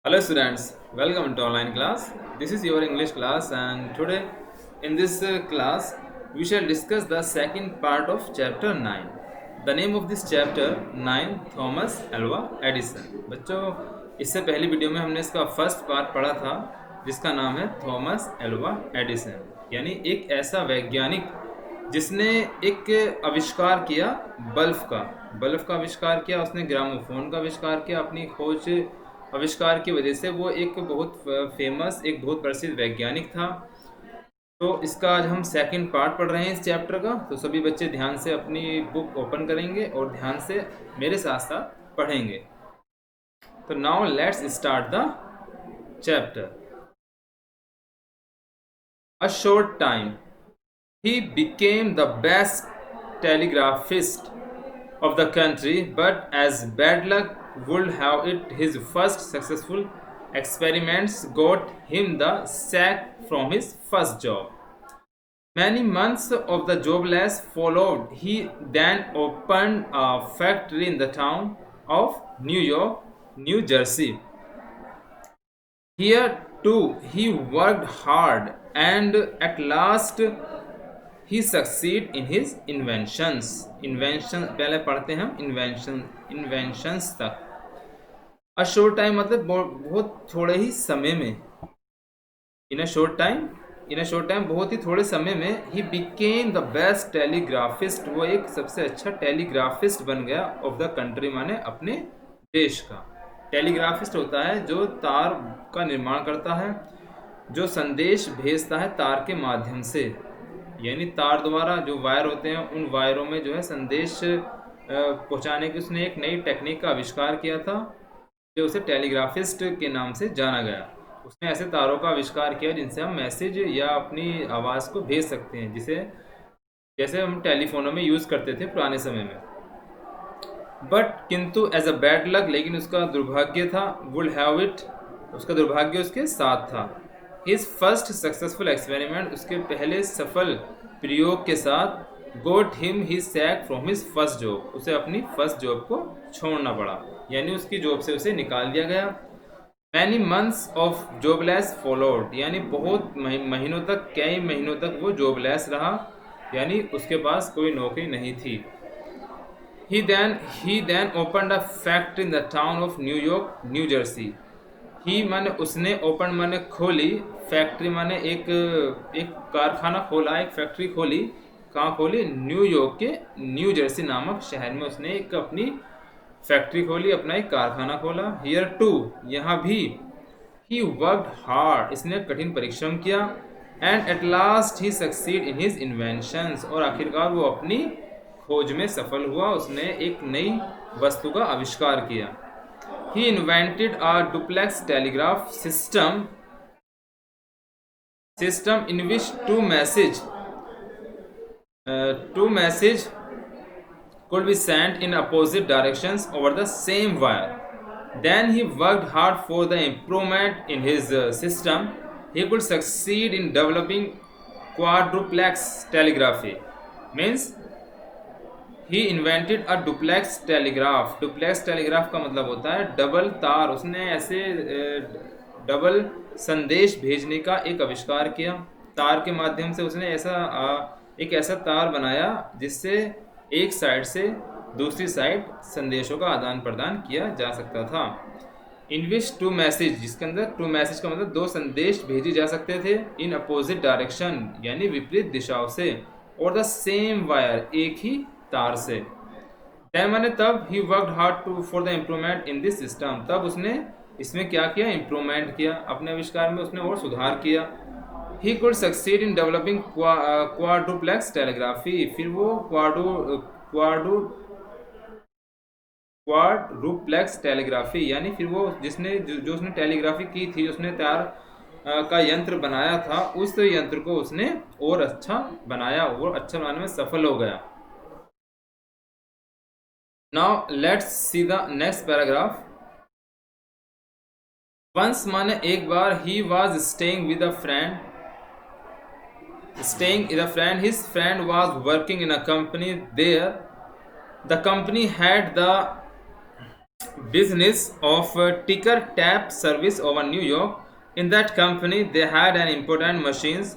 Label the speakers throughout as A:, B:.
A: Hello students, welcome to online class. This is your English class and today in this class we shall discuss the second part of chapter 9. The name of this chapter 9 Thomas Alva Edison. बच्चों इससे पहली video में हमने इसका first part पढ़ा था जिसका नाम है थॉमस एल्वा एडिसन, यानी एक ऐसा वैज्ञानिक जिसने एक आविष्कार किया बल्ब का आविष्कार किया। उसने ग्रामोफोन का आविष्कार किया। अपनी खोज आविष्कार की वजह से वो एक बहुत फेमस, एक बहुत प्रसिद्ध वैज्ञानिक था। तो इसका आज हम सेकंड पार्ट पढ़ रहे हैं इस चैप्टर का। तो सभी बच्चे ध्यान से अपनी बुक ओपन करेंगे और ध्यान से मेरे साथ साथ पढ़ेंगे। तो now let's start the chapter. A short time he became the best telegraphist of the country, but as bad luck would have it, his first successful experiments got him the sack from his first job. Many months of the jobless followed. He then opened a factory in the town of New York, New Jersey. Here too he worked hard and at last he succeed in his invention पहले पढ़ते हैं हम inventions तक। A short time मतलब बहुत थोड़े ही समय में, इन अ शॉर्ट टाइम बहुत ही थोड़े समय में ही बिकेम द बेस्ट टेलीग्राफिस्ट, वो एक सबसे अच्छा टेलीग्राफिस्ट बन गया ऑफ द कंट्री, माने अपने देश का। टेलीग्राफिस्ट होता है जो तार का निर्माण करता है, जो संदेश भेजता है तार के माध्यम से, यानी तार द्वारा जो वायर होते हैं उन वायरों में जो है संदेश पहुंचाने की उसने एक नई टेक्निक का आविष्कार किया था, जो उसे टेलीग्राफिस्ट के नाम से जाना गया। उसने ऐसे तारों का आविष्कार किया जिनसे हम मैसेज या अपनी आवाज़ को भेज सकते हैं, जिसे जैसे हम टेलीफोनों में यूज़ करते थे पुराने समय में। बट किंतु एज अ बैड लक, लेकिन उसका दुर्भाग्य था, वुड हैव इट, उसका दुर्भाग्य उसके साथ था। हिज फर्स्ट सक्सेसफुल एक्सपेरिमेंट, उसके पहले सफल प्रयोग के साथ, got him the sack from his first job, उसे अपनी फर्स्ट जॉब को छोड़ना पड़ा, यानी उसकी जॉब से उसे निकाल दिया गया। Many months of jobless followed, यानी बहुत महीनों तक, कई महीनों तक वो जॉबलेस रहा, यानी उसके पास कोई नौकरी नहीं थी। He then opened a factory in the town of New York, New Jersey. ही माने उसने, ओपन माने खोली, फैक्ट्री माने एक कारखाना खोला, एक फैक्ट्री खोली। कहाँ खोली? न्यूयॉर्क के न्यू जर्सी नामक शहर में उसने एक अपनी फैक्ट्री खोली, अपना एक कारखाना खोला। हियर टू, यहाँ भी, ही वर्कड हार्ड, इसने कठिन परिश्रम किया। And at last he succeed in his inventions, और आखिरकार वो अपनी खोज में सफल हुआ, उसने एक नई वस्तु का आविष्कार किया। He invented a duplex telegraph system in which two message could be sent in opposite directions over the same wire. Then he worked hard for the improvement in his system. He could succeed in developing quadruplex telegraphy. Means he invented a duplex telegraph. Duplex telegraph का मतलब होता है double तार। उसने ऐसे double संदेश भेजने का एक आविष्कार किया। तार के माध्यम से उसने एक ऐसा तार बनाया जिससे एक साइड से दूसरी साइड संदेशों का आदान प्रदान किया जा सकता था। इन विच टू मैसेज, जिसके अंदर टू मैसेज का मतलब दो संदेश भेजे जा सकते थे, इन अपोजिट डायरेक्शन, यानी विपरीत दिशाओं से, और द सेम वायर, एक ही तार से। देन माने तब, he worked hard to for the improvement in this system, तब उसने इसमें क्या किया? इम्प्रूवमेंट किया, अपने आविष्कार में उसने और सुधार किया। He could succeed in developing quadruplex telegraphy, फिर वो क्वाड्रुप्लेक्स टेलीग्राफी, यानी फिर वो जिसने जो उसने टेलीग्राफी की थी, उसने तार का यंत्र बनाया था, उस यंत्र को उसने और अच्छा बनाया, और अच्छा बनाने में सफल हो गया। Now let's see the next paragraph. Once माने एक बार, he was staying with a friend. His friend was working in a company there. The company had the business of ticker tap service over New York. In that company, they had an important machines.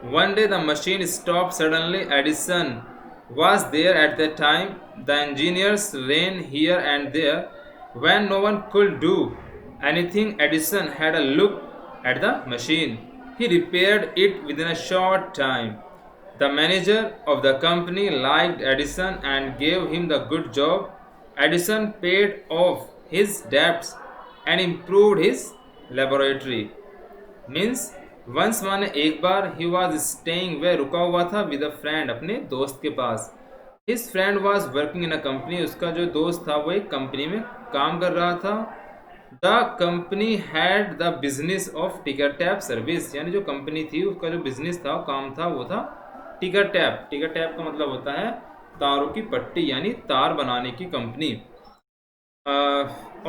A: One day, the machine stopped suddenly. Edison was there at that time. The engineers ran here and there. When no one could do anything, Edison had a look at the machine. He repaired it within a short time. The manager of the company liked Edison and gave him the good job. Edison paid off his debts and improved his laboratory. Means once माने एक बार he was staying वे रुका हुआ था with a friend अपने दोस्त के पास. His friend was working in a company. उसका जो दोस्त था वो एक कंपनी में काम कर रहा था. The company had the business of टिकर टैप सर्विस. यानी जो कंपनी थी उसका जो बिजनेस था काम था वो था टिकर टैप. टिकर टैप का मतलब होता है तारों की पट्टी यानी तार बनाने की कंपनी.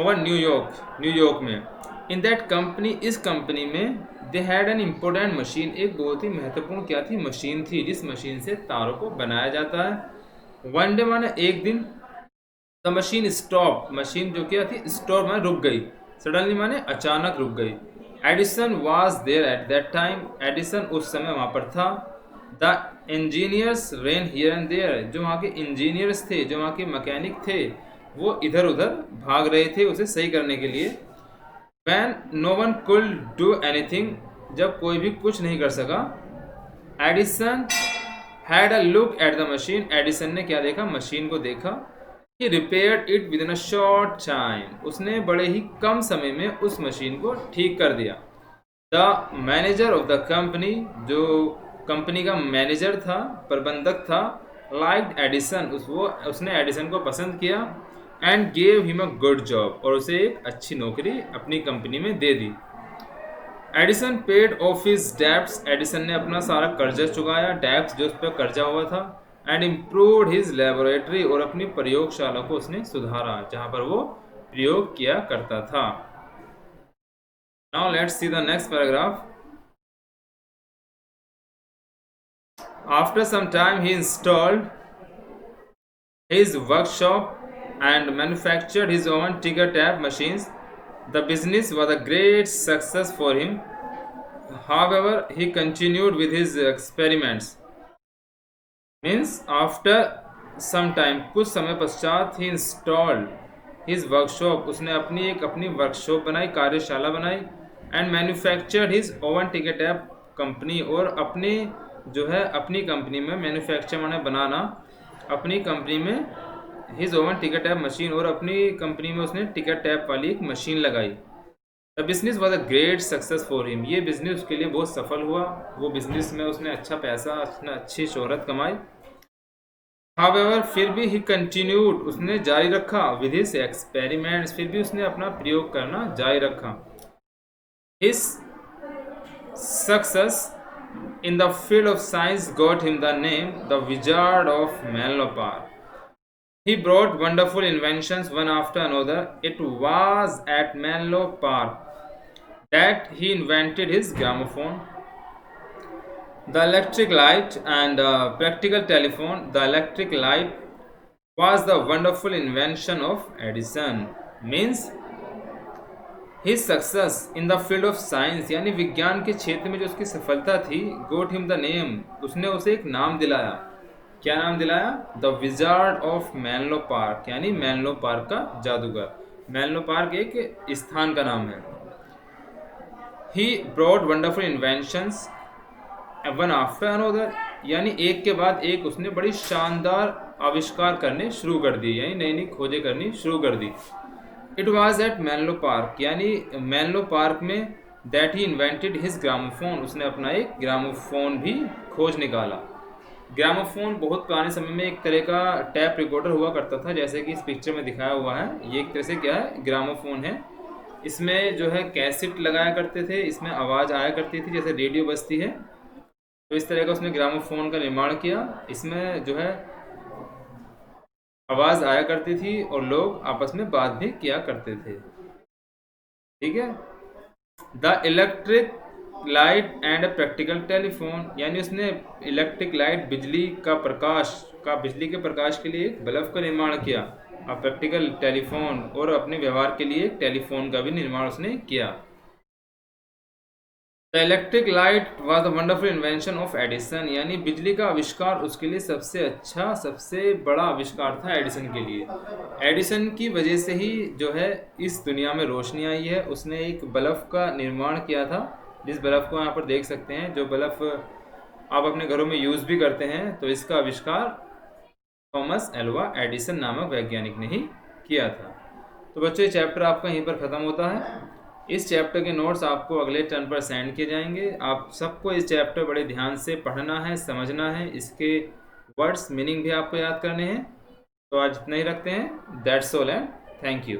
A: ओवर न्यूयॉर्क में. इन दैट कंपनी इस कंपनी में they had an important machine. एक बहुत ही महत्वपूर्ण क्या थी मशीन थी जिस मशीन से तारों को बनाया जाता है. वन डे माने एक दिन. The machine stop. मशीन जो क्या थी स्टॉप माने रुक गई. सडनली माने अचानक रुक गई. Edison was there at that time. Edison उस समय वहाँ पर था. The engineers ran here and there. जो वहाँ के इंजीनियर्स थे जो वहाँ के मैकेनिक थे वो इधर उधर भाग रहे थे उसे सही करने के लिए. When no one could do anything, जब कोई भी कुछ नहीं कर सका. Edison had a look at the machine. Edison ने क्या देखा मशीन को देखा. He repaired it within a short time. उसने बड़े ही कम समय में उस मशीन को ठीक कर दिया. The manager of the company, जो कंपनी का मैनेजर था प्रबंधक था, liked एडिसन. उसने एडिसन को पसंद किया and gave him a good job. और उसे एक अच्छी नौकरी अपनी कंपनी में दे दी. Edison paid off his debts. Edison ने अपना सारा कर्जा चुकाया. डेब्ट्स जो उस पर कर्जा हुआ था. And improved his laboratory. और अपनी प्रयोगशाला को उसने सुधारा जहां पर वो प्रयोग किया करता था. Now let's see the next paragraph. After some time he installed his workshop and manufactured his own ticker tap machines. The business was a great success for him. However, he continued with his experiments. Means after some time, कुछ समय पश्चात he installed his workshop. उसने अपनी workshop बनाई कार्यशाला बनाई. And manufactured his own ticker tap company. और अपनी कंपनी में मैन्युफैक्चर माने बनाना. अपनी कंपनी में his oven ticket tap machine. और अपनी कंपनी में उसने टिकट टैप वाली एक मशीन लगाई. The business was a great success for him. ये बिजनेस उसके लिए बहुत सफल हुआ. वो बिजनेस में उसने अच्छा पैसा अच्छी शोहरत कमाई. हाउएवर फिर भी ही कंटिन्यूड. उसने जारी रखा विद हिज एक्सपेरिमेंट्स. फिर भी उसने अपना प्रयोग करना जारी रखा. His success in the field of science got him the name the wizard of Menlo park. He brought wonderful inventions one after another. It was at Menlo Park that he invented his gramophone, the electric light, and practical telephone. The electric light was the wonderful invention of Edison. Means his success in the field of science, यानी विज्ञान के क्षेत्र में जो उसकी सफलता थी, got him the name. उसने उसे एक नाम दिलाया. क्या नाम दिलाया? The wizard of Menlo Park. यानी मेनलो पार्क का जादूगर. मेनलो पार्क एक स्थान का नाम है. He brought wonderful inventions one after another. यानी एक के बाद एक उसने बड़ी शानदार आविष्कार करने शुरू कर दिए. यानी नई नई खोजें करनी शुरू कर दी. It was at Menlo Park. यानी मेनलो पार्क में that he invented his gramophone. उसने अपना एक ग्रामोफोन भी खोज निकाला. ग्रामोफोन बहुत पुराने समय में एक तरह का टैप रिकॉर्डर हुआ करता था जैसे कि इस पिक्चर में दिखाया हुआ है. ये एक तरह से क्या है ग्रामोफोन है. इसमें जो है कैसेट लगाया करते थे. इसमें आवाज़ आया करती थी जैसे रेडियो बजती है. तो इस तरह का उसने ग्रामोफोन का निर्माण किया. इसमें जो है आवाज़ आया करती थी और लोग आपस में बात भी किया करते थे. ठीक है. The electric light and practical telephone. यानी उसने इलेक्ट्रिक लाइट बिजली के प्रकाश के लिए एक बल्ब का निर्माण किया. और प्रैक्टिकल टेलीफोन और अपने व्यवहार के लिए टेलीफोन का भी निर्माण उसने किया। The electric light was the wonderful invention of Edison, यानी बिजली का आविष्कार उसके लिए सबसे अच्छा, सबसे बड़ा आविष्कार था एडिसन के लिए। एडिसन की वजह से ही जो है इस दुनिया में रोशनी आई है। उसने एक बल्ब का निर्माण किया था, जिस बल्ब को यहाँ पर देख सकते हैं, जो बल्ब आप अपने घरों में यूज़ भी करते हैं। तो इसका आविष्कार थॉमस एल्वा एडिसन नामक वैज्ञानिक ने ही किया था। तो बच्चों ये चैप्टर आपका यहीं पर ख़त्म होता है। इस चैप्टर के नोट्स आपको अगले टर्न पर सेंड किए जाएंगे। आप सबको इस चैप्टर बड़े ध्यान से पढ़ना है, समझना है, इसके वर्ड्स मीनिंग भी आपको याद करने हैं। तो आज इतना ही रखते हैं। That's all and thank you.